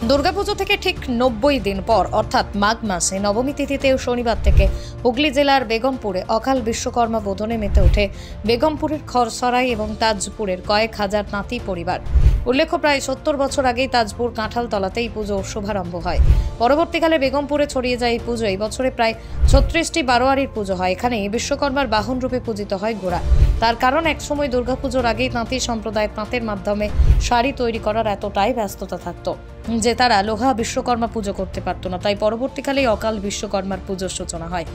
দুর্গাপুজো থেকে ঠিক 90 দিন পর অর্থাৎ মাঘ মাসে নবমী তিথিতে শনিবার থেকে হুগলি জেলার বেগমপুরে অকাল বিশ্বকর্মা বোধনে মেতে ওঠে বেগমপুরের খরসরাই এবং তাজপুরের কয়েক হাজার তাঁতি পরিবার। উল্লেখ্য, প্রায় 70 বছর আগেই তাজপুর কাঁঠালতলাতে এই পুজো শুভারম্ভ হয়। পরবর্তীকালে বেগমপুরে ছড়িয়ে যায় এই পুজো। এই বছরে প্রায় 36টি বারোয়ারির পুজো হয়। এখানে বিশ্বকর্মার বাহন রূপে পূজিত হয় ঘোড়া। তার কারণ, একসময় দুর্গাপুজোর আগেই তাঁতি সম্প্রদায় তাঁতের মাধ্যমে শাড়ি তৈরি করার এতটাই ব্যস্ততা থাকতো যে তারা লোহা বিশ্বকর্মা পুজো করতে পারত না। তাই পরবর্তীকালে অকাল বিশ্বকর্মার পুজোর সূচনা হয়।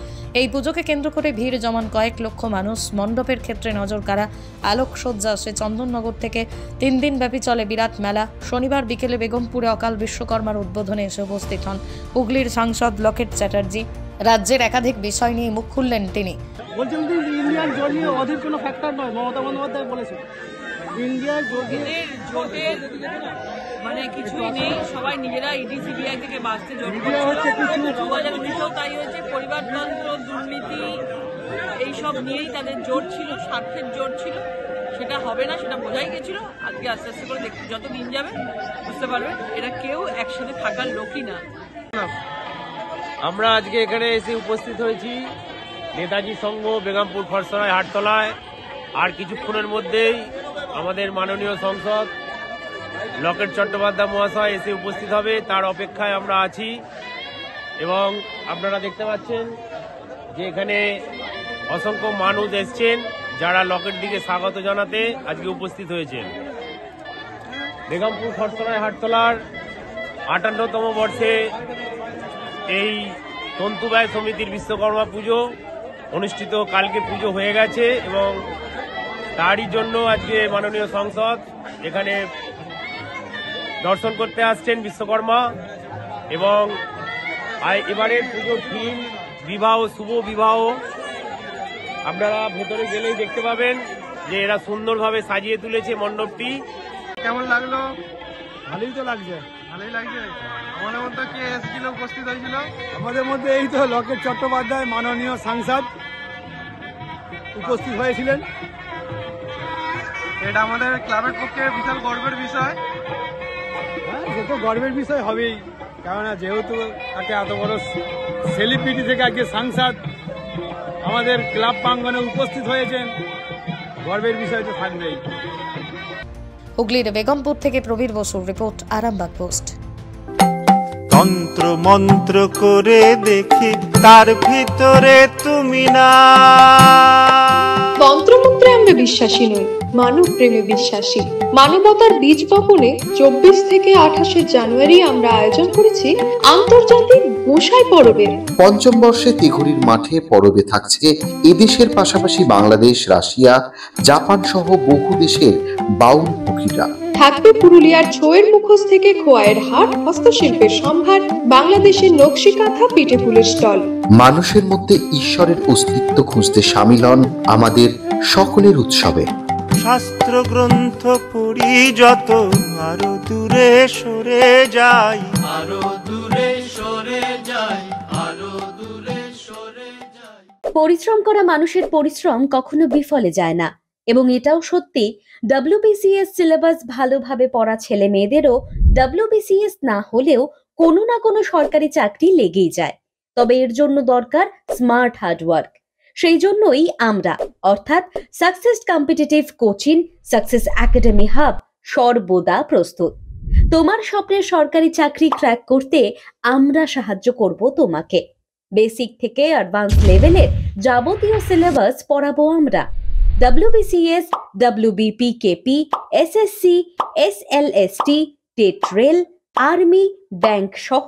এই পুজোকে কেন্দ্র করে ভিড় জমান কয়েক লক্ষ মানুষ। মণ্ডপের ক্ষেত্রে নজর কাড়া আলোকসজ্জা আসে চন্দননগর থেকে। 3 দিন ব্যাপী চলে বিরাট মেলা। শনিবার বিকেলে বেগমপুরে অকাল বিশ্বকর্মার উদ্বোধনে এসে উপস্থিত হন হুগলির সাংসদ লকেট চ্যাটার্জি। রাজ্যের একাধিক বিষয় নিয়ে মুখ খুললেন তিনি। বলছেন যে ইন্ডিয়ান জোট নিয়ে অধীর কোনো ফ্যাক্টর নয়, মমতা বন্দ্যোপাধ্যায় বলেছেন ইন্ডিয়ার জোটের মানে কিছুই নেই, সবাই নিজেরা ইডি সিবিআই থেকে বাঁচতে জোট হচ্ছে। কিছু 2019-এও তাই হয়েছে। পরিবারতন্ত্র, দুর্নীতি এইসব নিয়েই তাদের জোট ছিল, স্বার্থের জোট ছিল। সেটা হবে না, সেটা বোঝাই গেছিল। আজকে আস্তে আস্তে করে যত দিন যাবে বুঝতে পারবেন এরা কেউ একসাথে থাকার লোকই না। আমরা আজকে এখানে এসে উপস্থিত হয়েছি নেতাজি সংঘ বেগমপুর খরসরাই হাটতলায়। আর কিছুক্ষণের মধ্যেই আমাদের মাননীয় সংসদ লকেট চট্টোপাধ্যায় মহাশয় এসে উপস্থিত হবে, তার অপেক্ষায় আমরা আছি। এবং আপনারা দেখতে পাচ্ছেন যে এখানে অসংখ্য মানুষ এসছেন যারা লকেট দিকে স্বাগত জানাতে আজকে উপস্থিত হয়েছেন। বেগমপুর খরসরাই হাটতলার 58তম বর্ষে এই তন্তুবায় সমিতির বিশ্বকর্মা পুজো অনুষ্ঠিত। কালকে পুজো হয়ে গেছে এবং তারই জন্য আজকে মাননীয় সংসদ এখানে দর্শন করতে আসছেন বিশ্বকর্মা। এবং এবারের পুজোর থিম বিবাহ, শুভ বিবাহ। আপনারা ভেতরে গেলেই দেখতে পাবেন যে এরা সুন্দরভাবে সাজিয়ে তুলেছে মণ্ডপটি। কেমন লাগলো? ভালোই তো লাগছে, ভালোই লাগছে। আমাদের মধ্যে কে এসেছিল, উপস্থিত হয়েছিল? আমাদের মধ্যে এই তো লকেট চট্টোপাধ্যায় মাননীয় সাংসদ উপস্থিত হয়েছিলেন। এটা আমাদের ক্লাবের পক্ষে বিশাল গর্বের বিষয়। হ্যাঁ, সে তো গর্বের বিষয় হবেই, কেননা যেহেতু তাকে এত বড় সেলিব্রিটি থেকে আজকে সাংসদ আমাদের ক্লাব প্রাঙ্গণে উপস্থিত হয়েছেন, গর্বের বিষয় তো থাকবেই। হুগলির বেগমপুর থেকে প্রবীর বসুর রিপোর্ট, আরামবাগ পোস্ট। তন্ত্র মন্ত্র করে দেখি তার ভিতরে তুমি না। তন্ত্রমন্ত্রে আমরা বিশ্বাসী নই, মানব প্রেমে বিশ্বাসী। মানবতার বীজ বপনে 24 থেকে 28 জানুয়ারি আমরা আয়োজন করেছি আন্তর্জাতিক গোসাই পরবের। পঞ্চম বর্ষে তিঘুরির মাঠে পরবে থাকছে এদেশের পাশাপাশি বাংলাদেশ, রাশিয়া, জাপান সহ বহু দেশের বাউল পুকিরা। থাকবে পুরুলিয়ার ছোয়ের মুখোশ থেকে খোয়াইয়ের হাট, হস্তশিল্পের সম্ভার, বাংলাদেশের নকশি কাঁথা, পিঠে ফুলের স্টল। মানুষের মধ্যে ঈশ্বরের অস্তিত্ব খুঁজতে সামিল হন আমাদের সকলের উৎসবে। শাস্ত্র গ্রন্থ পড়ি যত আরো দূরে সরে যাই, আরো দূরে সরে যাই, আরো দূরে সরে যাই। পরিশ্রম করা মানুষের পরিশ্রম কখনো বিফলে যায় না, এবং এটাও সত্যি WBCS সিলেবাস ভালোভাবে পড়া ছেলে মেয়েদেরও WBCS না হলেও কোনো না কোনো সরকারি চাকরি লেগেই যায়। তবে এর জন্য দরকার স্মার্ট হার্ডওয়ার্ক। সেই জন্যই আমরা অর্থাৎ success competitive coaching, success academy hub সর্বদা প্রস্তুত। তোমার স্বপ্নের সরকারি চাকরি ক্র্যাক করতে আমরা সাহায্য করব তোমাকে। বেসিক থেকে অ্যাডভান্স লেভেলের যাবতীয় সিলেবাস পড়াবো আমরা। WBCS, WBPKP, SSC, SLST, TET rail, army, bank সহ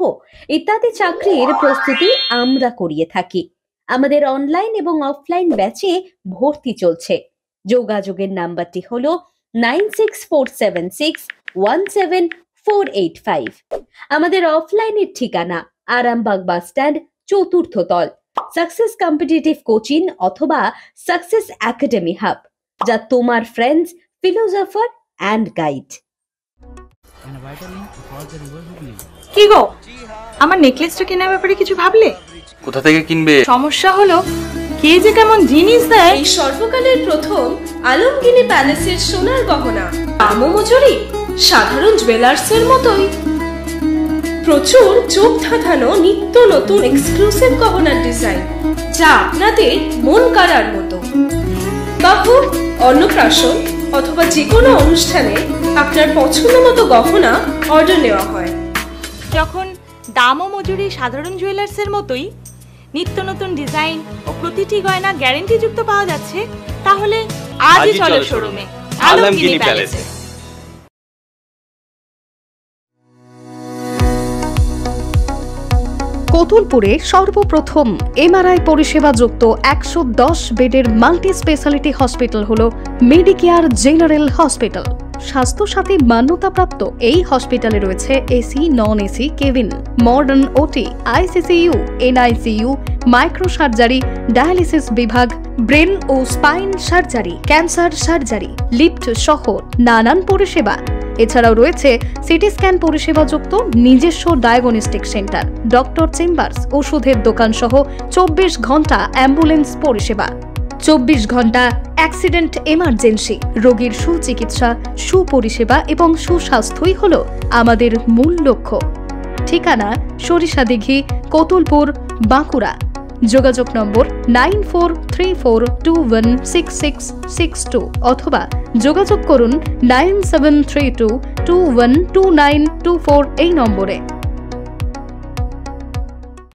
ইত্যাদি চাকরির প্রস্তুতি আমরা করিয়ে থাকি। আমাদের অনলাইন এবং অফলাইন ব্যাচে ভর্তি চলছে। যোগাযোগের নাম্বারটি হলো 9647617485। আমাদের অফলাইনের ঠিকানা আরামবাগ বাস স্ট্যান্ড, 4র্থ তল, সাকসেস কম্পিটিটিভ কোচিং অথবা সাকসেস একাডেমি হাব, যা তোমার ফ্রেন্ডস, ফিলোসফার অ্যান্ড গাইড। কি গো, আমার নেকলেসটা কেনার ব্যাপারে কিছু ভাবলে? কোথা থেকে কিনবে? সমস্যা হলো কে যে কেমন জিনিস দেয়। এই সর্বকালের প্রথম আলমগিনি প্যালেসের সোনার গহনা, দামও মজুরি সাধারণ জুয়েলার্সের মতোই। প্রচুর চোখ ধাঁধানো নিত্য নতুন এক্সক্লুসিভ গহনার ডিজাইন, যা আপনাদের মন কাড়ার মতো। বাহ, অন্নপ্রাশন অথবা যে কোনো অনুষ্ঠানে আপনার পছন্দ মতো গহনা অর্ডার নেওয়া হয়। যখন দাম ও মজুরি সাধারণ জুয়েলার্সের মতোই, নিত্য নতুন ডিজাইন ও প্রতিটি গয়না গ্যারান্টিযুক্ত পাওয়া যাচ্ছে, তাহলে আজই চলো শোরুমে আলমগিনি প্যালেসে। কোতুলপুরে সর্বপ্রথম এমআরআই পরিষেবা যুক্ত 110 বেডের মাল্টি স্পেশালিটি হসপিটাল হল মেডিকেয়ার জেনারেল হসপিটাল। স্বাস্থ্যসাথী মান্যতাপ্রাপ্ত এই হসপিটালে রয়েছে AC, non AC cabin, modern OT, ICCU, NICU, micro surgery, dialysis বিভাগ, ব্রেন ও spine surgery, cancer surgery, lift সহ নানান পরিষেবা। এছাড়াও রয়েছে সিটি স্ক্যান পরিষেবা যুক্ত নিজস্ব ডায়াগনস্টিক সেন্টার, ডক্টর চেম্বার্স, ওষুধের দোকান সহ 24 ঘন্টা অ্যাম্বুলেন্স পরিষেবা। 24 ঘন্টা অ্যাক্সিডেন্ট এমার্জেন্সি, রোগীর সুচিকিৎসা, সুপরিষেবা এবং সুস্বাস্থ্যই হল আমাদের মূল লক্ষ্য। ঠিকানা সরিষাদিঘি, কোতুলপুর, বাঁকুড়া। যোগাযোগ নম্বর 9434216662 অথবা যোগাযোগ করুন 9732212924 এই নম্বরে।